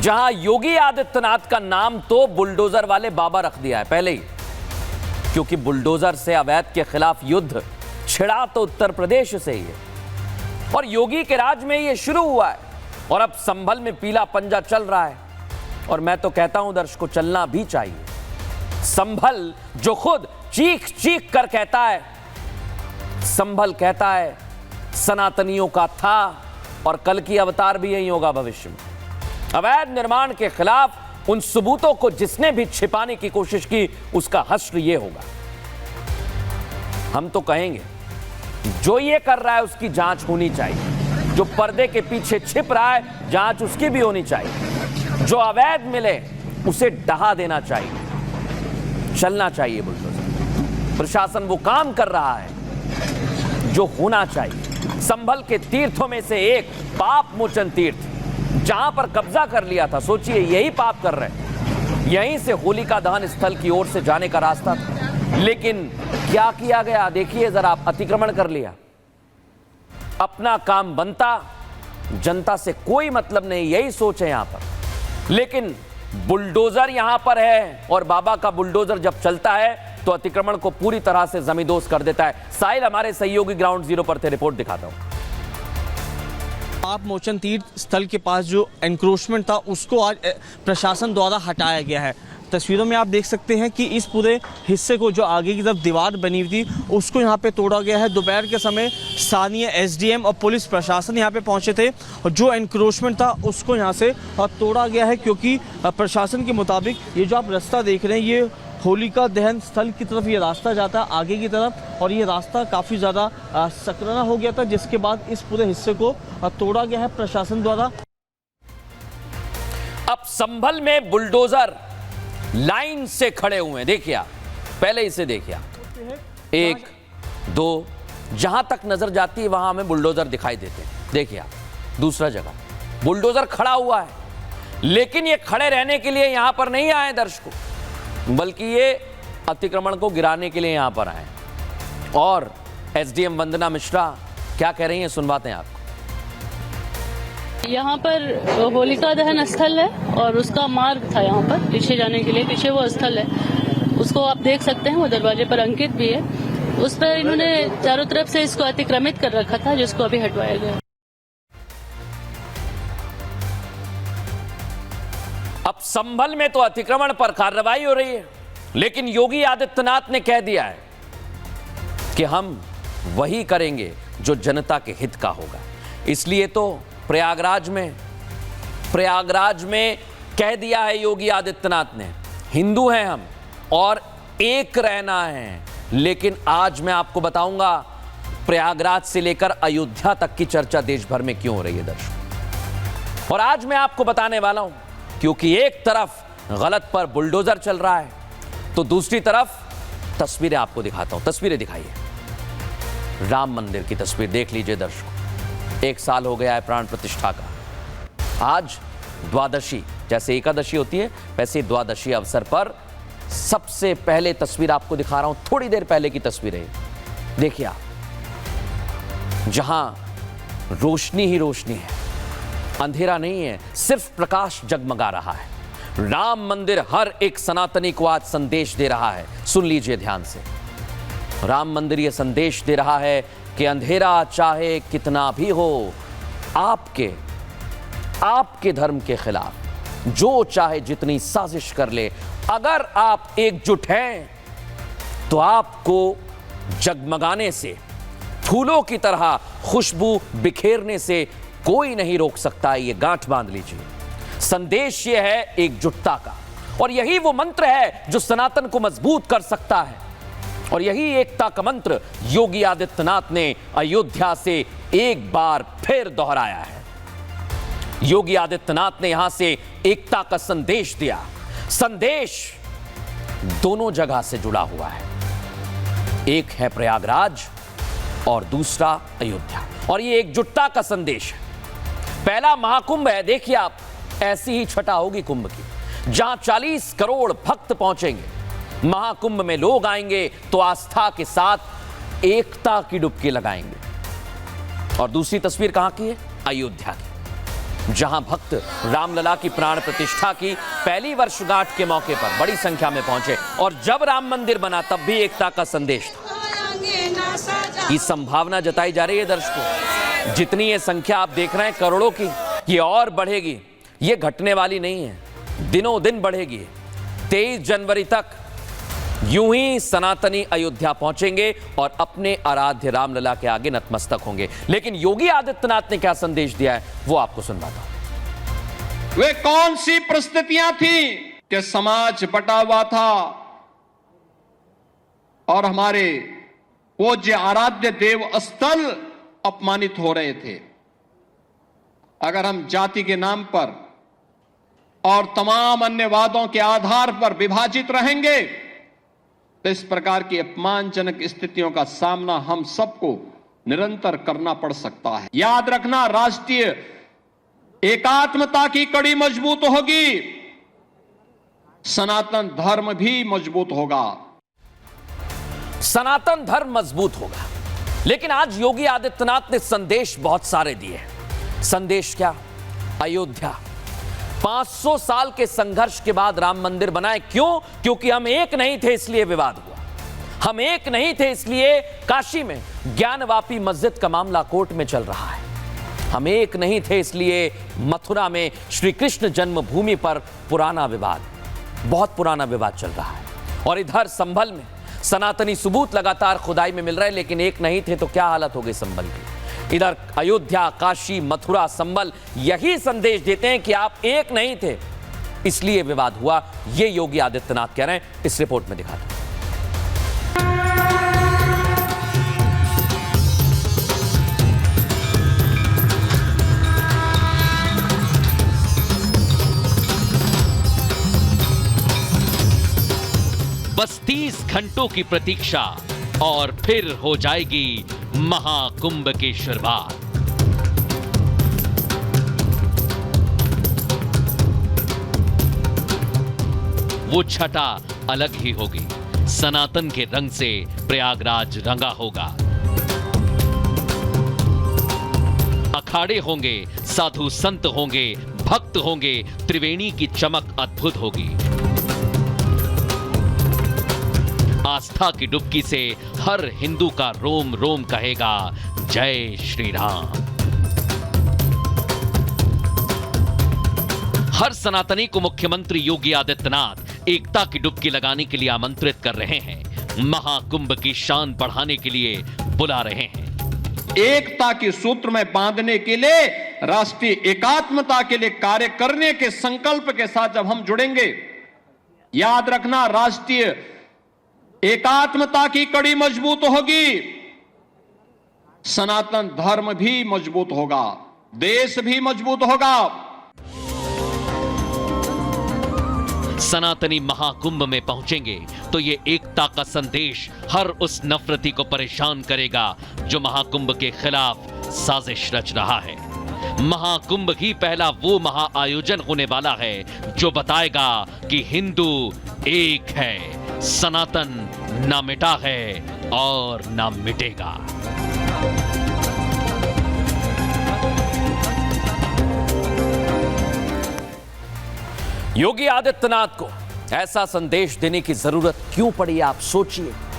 जहां योगी आदित्यनाथ का नाम तो बुलडोजर वाले बाबा रख दिया है पहले ही, क्योंकि बुलडोजर से अवैध के खिलाफ युद्ध छिड़ा तो उत्तर प्रदेश से ही है और योगी के राज में ये शुरू हुआ है और अब संभल में पीला पंजा चल रहा है। और मैं तो कहता हूं दर्शकों, चलना भी चाहिए। संभल जो खुद चीख चीख कर कहता है, संभल कहता है सनातनियों का था और कल की अवतार भी यही होगा भविष्य में। अवैध निर्माण के खिलाफ उन सबूतों को जिसने भी छिपाने की कोशिश की, उसका हश्र ये होगा। हम तो कहेंगे जो ये कर रहा है उसकी जांच होनी चाहिए, जो पर्दे के पीछे छिप रहा है जांच उसकी भी होनी चाहिए, जो अवैध मिले उसे ढहा देना चाहिए। चलना चाहिए बुलडोजर। प्रशासन वो काम कर रहा है जो होना चाहिए। संभल के तीर्थों में से एक पाप मोचन तीर्थ, जहां पर कब्जा कर लिया था, सोचिए यही पाप कर रहे हैं। यहीं से होलिका दहन स्थल की ओर से जाने का रास्ता था, लेकिन क्या किया गया देखिए जरा। अतिक्रमण कर लिया, अपना काम बनता, जनता से कोई मतलब नहीं, यही सोच है यहां पर। लेकिन बुलडोजर यहां पर है और बाबा का बुलडोजर जब चलता है तो अतिक्रमण को पूरी तरह से जमींदोज कर देता है। साहिल हमारे सहयोगी ग्राउंड जीरो पर थे, रिपोर्ट दिखाता हूं। पाप मोचन तीर्थ स्थल के पास जो एनक्रोचमेंट था उसको आज प्रशासन द्वारा हटाया गया है। तस्वीरों में आप देख सकते हैं कि इस पूरे हिस्से को, जो आगे की तरफ दीवार बनी हुई थी, उसको यहाँ पे तोड़ा गया है। दोपहर के समय स्थानीय एसडीएम और पुलिस प्रशासन यहाँ पे पहुँचे थे और जो एनक्रोचमेंट था उसको यहाँ से तोड़ा गया है, क्योंकि प्रशासन के मुताबिक ये जो आप रास्ता देख रहे हैं ये होलिका दहन स्थल की तरफ ये रास्ता जाता है आगे की तरफ, और ये रास्ता काफ़ी ज़्यादा सकराना हो गया था, जिसके बाद इस पूरे हिस्से को तोड़ा गया है प्रशासन द्वारा। अब संभल में बुलडोजर लाइन से खड़े हुए हैं, देखिए आप, पहले इसे देखिए आप, एक दो, जहां तक नजर जाती है वहां हमें बुलडोजर दिखाई देते हैं। देखिए आप, दूसरा जगह बुलडोजर खड़ा हुआ है, लेकिन ये खड़े रहने के लिए यहां पर नहीं आए दर्शकों, बल्कि ये अतिक्रमण को गिराने के लिए यहां पर आए। और एसडीएम वंदना मिश्रा क्या कह रही हैं, सुनवाते हैं आपको। यहाँ पर होलिका दहन स्थल है और उसका मार्ग था यहाँ पर पीछे जाने के लिए, पीछे वो स्थल है, उसको आप देख सकते हैं, वो दरवाजे पर अंकित भी है। उस पर इन्होंने चारों तरफ से इसको अतिक्रमित कर रखा था, जिसको अभी हटवाया गया। अब संभल में तो अतिक्रमण पर कार्रवाई हो रही है, लेकिन योगी आदित्यनाथ ने कह दिया है कि हम वही करेंगे जो जनता के हित का होगा। इसलिए तो प्रयागराज में कह दिया है योगी आदित्यनाथ ने, हिंदू हैं हम और एक रहना है। लेकिन आज मैं आपको बताऊंगा प्रयागराज से लेकर अयोध्या तक की चर्चा देश भर में क्यों हो रही है दर्शकों। और आज मैं आपको बताने वाला हूं, क्योंकि एक तरफ गलत पर बुलडोजर चल रहा है तो दूसरी तरफ तस्वीरें आपको दिखाता हूं। तस्वीरें दिखाइए, राम मंदिर की तस्वीर देख लीजिए दर्शकों। 1 साल हो गया है प्राण प्रतिष्ठा का। आज द्वादशी, जैसे एकादशी होती है वैसे द्वादशी अवसर पर सबसे पहले तस्वीर आपको दिखा रहा हूं, थोड़ी देर पहले की तस्वीर है। देखिए आप, जहां रोशनी ही रोशनी है, अंधेरा नहीं है, सिर्फ प्रकाश जगमगा रहा है। राम मंदिर हर एक सनातनी को आज संदेश दे रहा है, सुन लीजिए ध्यान से। राम मंदिर यह संदेश दे रहा है कि अंधेरा चाहे कितना भी हो, आपके धर्म के खिलाफ जो चाहे जितनी साजिश कर ले, अगर आप एकजुट हैं तो आपको जगमगाने से, फूलों की तरह खुशबू बिखेरने से कोई नहीं रोक सकता। ये गांठ बांध लीजिए। संदेश ये है एकजुटता का, और यही वो मंत्र है जो सनातन को मजबूत कर सकता है। और यही एकता का मंत्र योगी आदित्यनाथ ने अयोध्या से एक बार फिर दोहराया है। योगी आदित्यनाथ ने यहां से एकता का संदेश दिया। संदेश दोनों जगह से जुड़ा हुआ है, एक है प्रयागराज और दूसरा अयोध्या, और ये एकजुटता का संदेश है। पहला महाकुंभ है, देखिए आप, ऐसी ही छटा होगी कुंभ की, जहां 40 करोड़ भक्त पहुंचेंगे। महाकुंभ में लोग आएंगे तो आस्था के साथ एकता की डुबकी लगाएंगे। और दूसरी तस्वीर कहां की है? अयोध्या की। जहां भक्त रामलला की प्राण प्रतिष्ठा की पहली वर्षगांठ के मौके पर बड़ी संख्या में पहुंचे और जब राम मंदिर बना तब भी एकता का संदेश था। ये संभावना जताई जा रही है दर्शकों, जितनी ये संख्या आप देख रहे हैं करोड़ों की, ये और बढ़ेगी, ये घटने वाली नहीं है, दिनों दिन बढ़ेगी। 23 जनवरी तक यूं ही सनातनी अयोध्या पहुंचेंगे और अपने आराध्य रामलला के आगे नतमस्तक होंगे। लेकिन योगी आदित्यनाथ ने क्या संदेश दिया है वो आपको सुनवाता हूं। वे कौन सी परिस्थितियां थी कि समाज बटा हुआ था और हमारे पूज्य आराध्य देव स्थल अपमानित हो रहे थे। अगर हम जाति के नाम पर और तमाम अन्य वादों के आधार पर विभाजित रहेंगे तो इस प्रकार की अपमानजनक स्थितियों का सामना हम सबको निरंतर करना पड़ सकता है। याद रखना, राष्ट्रीय एकात्मता की कड़ी मजबूत होगी, सनातन धर्म भी मजबूत होगा। सनातन धर्म मजबूत होगा। लेकिन आज योगी आदित्यनाथ ने संदेश बहुत सारे दिए। संदेश क्या? अयोध्या 500 साल के संघर्ष के बाद राम मंदिर बनाए। क्यों? क्योंकि हम एक नहीं थे इसलिए विवाद हुआ। हम एक नहीं थे इसलिए काशी में ज्ञानवापी मस्जिद का मामला कोर्ट में चल रहा है। हम एक नहीं थे इसलिए मथुरा में श्री कृष्ण जन्मभूमि पर पुराना विवाद, बहुत पुराना विवाद चल रहा है। और इधर संभल में सनातनी सबूत लगातार खुदाई में मिल रहे हैं, लेकिन एक नहीं थे तो क्या हालत हो गई संभल की। इधर अयोध्या, काशी, मथुरा, संभल यही संदेश देते हैं कि आप एक नहीं थे इसलिए विवाद हुआ। ये योगी आदित्यनाथ कह रहे हैं। इस रिपोर्ट में दिखाते हैं। बस 30 घंटों की प्रतीक्षा और फिर हो जाएगी महाकुंभ की शुरुआत। वो छटा अलग ही होगी। सनातन के रंग से प्रयागराज रंगा होगा। अखाड़े होंगे, साधु संत होंगे, भक्त होंगे, त्रिवेणी की चमक अद्भुत होगी। आस्था की डुबकी से हर हिंदू का रोम रोम कहेगा जय श्री राम। हर सनातनी को मुख्यमंत्री योगी आदित्यनाथ एकता की डुबकी लगाने के लिए आमंत्रित कर रहे हैं। महाकुंभ की शान बढ़ाने के लिए बुला रहे हैं। एकता के सूत्र में बांधने के लिए, राष्ट्रीय एकात्मता के लिए कार्य करने के संकल्प के साथ जब हम जुड़ेंगे, याद रखना, राष्ट्रीय एकात्मता की कड़ी मजबूत होगी, सनातन धर्म भी मजबूत होगा, देश भी मजबूत होगा। सनातनी महाकुंभ में पहुंचेंगे तो ये एकता का संदेश हर उस नफरती को परेशान करेगा जो महाकुंभ के खिलाफ साजिश रच रहा है। महाकुंभ ही पहला वो महाआयोजन होने वाला है जो बताएगा कि हिंदू एक है, सनातन ना मिटा है और ना मिटेगा। योगी आदित्यनाथ को ऐसा संदेश देने की जरूरत क्यों पड़ी, आप सोचिए।